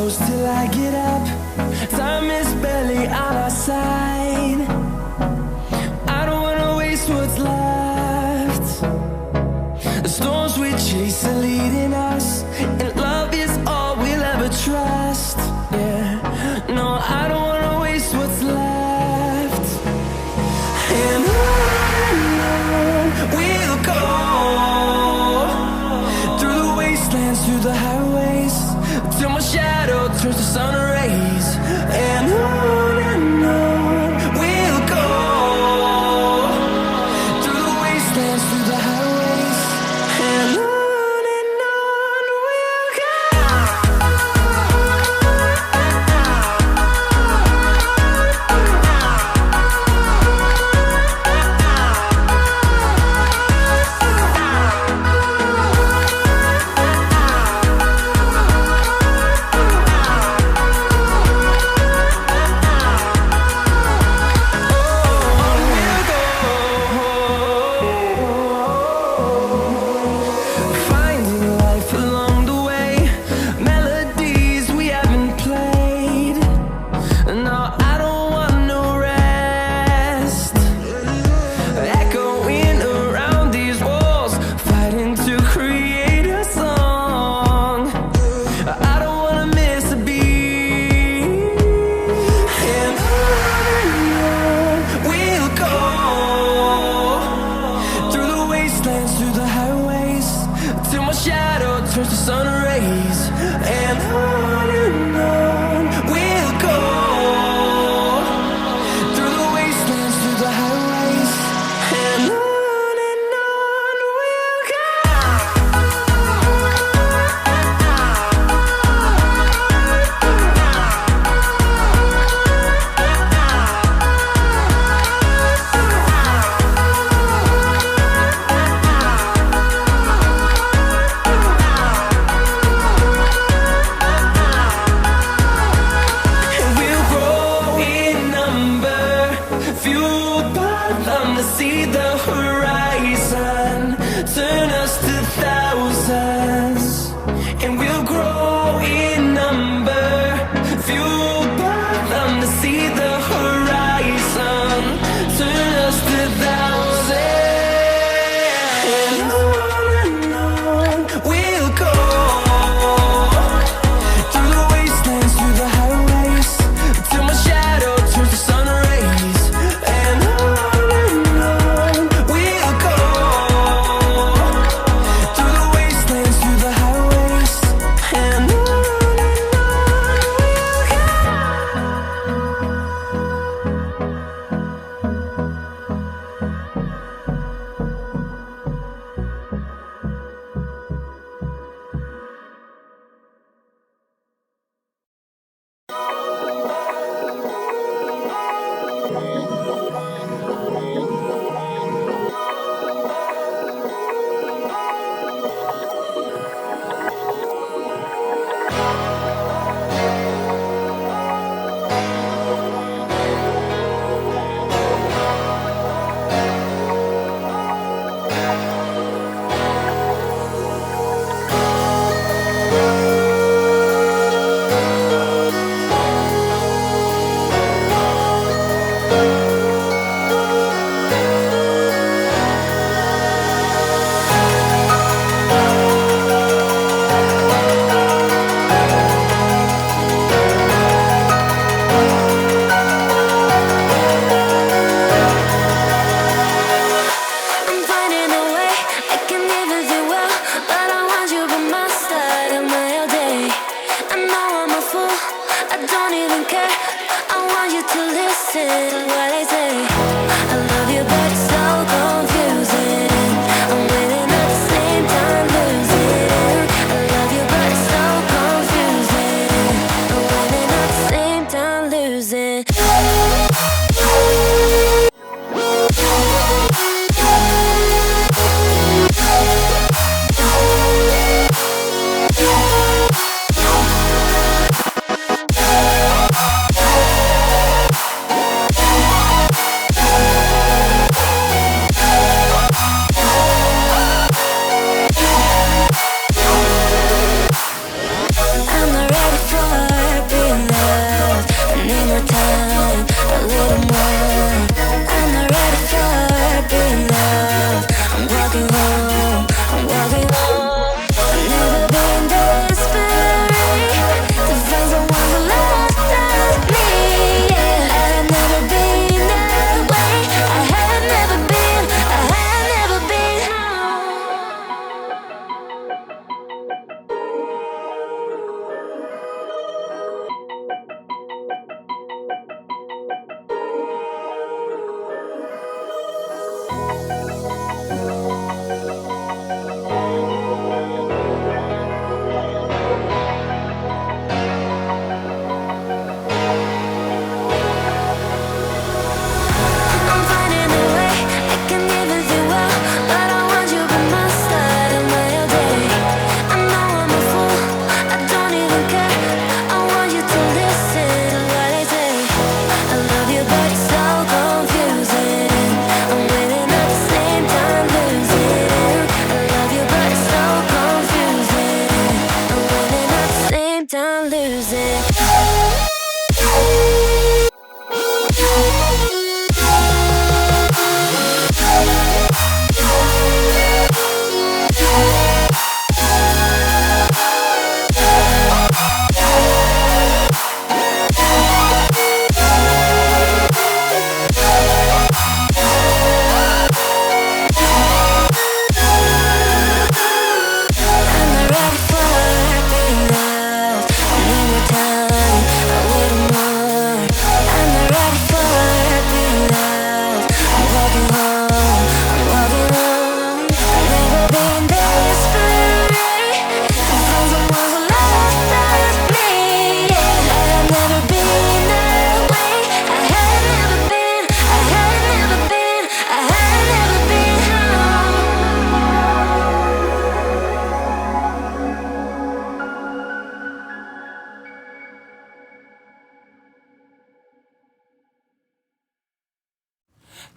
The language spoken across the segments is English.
close till I get up. Time is barely on our side. I don't wanna waste what's left. The storms we chase are leading us, and love is all we'll ever trust. Yeah, no, I don't wanna waste what's left. And on we'll go, through the wastelands, through the highways, till my shadow turns to sun rays. And on we'll go, through the wastelands, through the highways, and on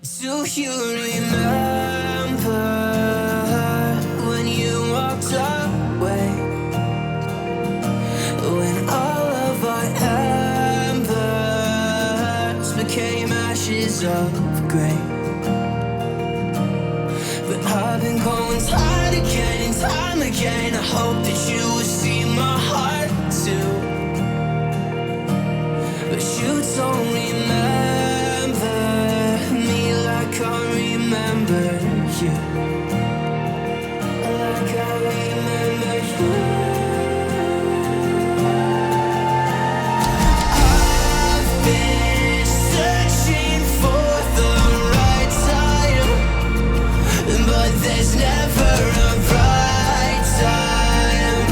Do you remember when you walked away? When all of our embers became ashes of grey. But I've been going time again and time again. I hope that you will see my heart too. But you don't remember me like I remember you. Like I remember you. I've been searching for the right time, but there's never a right time,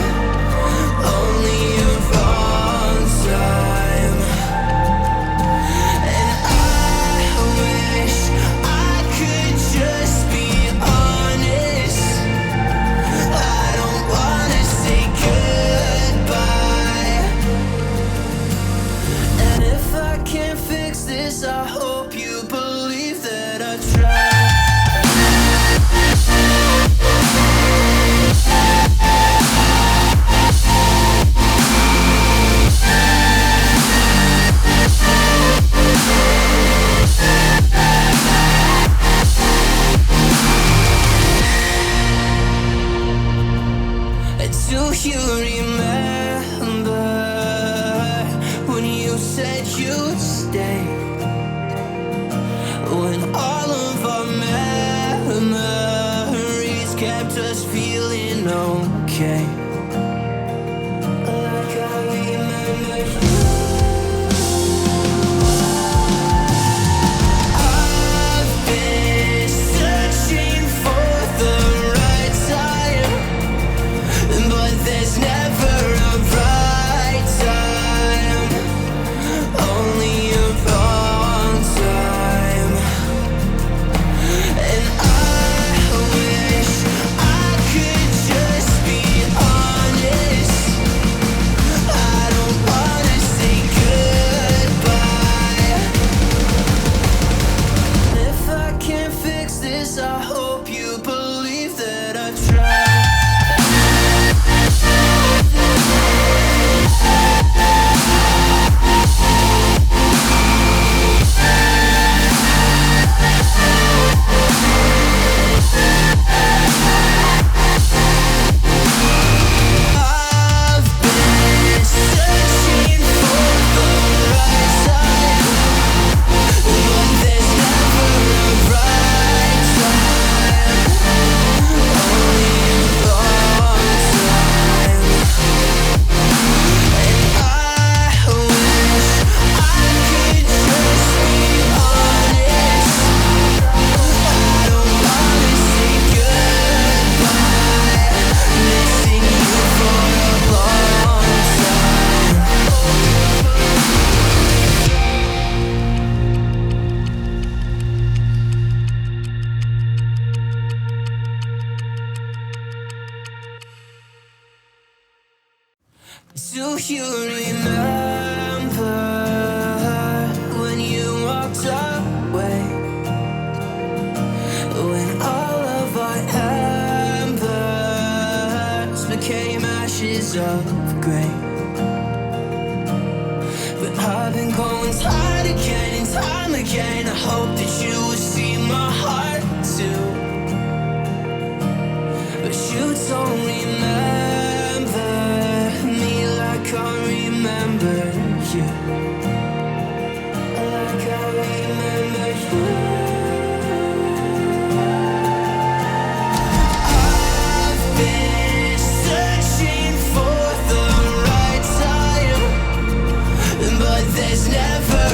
only a wrong time. And I wish I could just be honest. I don't wanna say goodbye. And if I can't fix this, I hope you believe that I tried. Do you remember when you said you'd stay? When all of our memories kept us feeling okay. Like I remember you. I've been searching for the right time, but there's never a right time, only a wrong time. And I wish I could just be honest. I don't wanna say goodbye. If I can't fix this, I hope you believe that I tried. I've been searching for the right time, but there's never a right time, only a wrong time. And I wish I could just be honest. I don't wanna say goodbye. Missing you for a long time. Do you remember when you walked away? When all of our embers became ashes of grey. But I've been going time again and time again. I hope that you will see my heart too. But you don't remember me like I remember you. Like I remember you. I've been searching for the right time, but there's never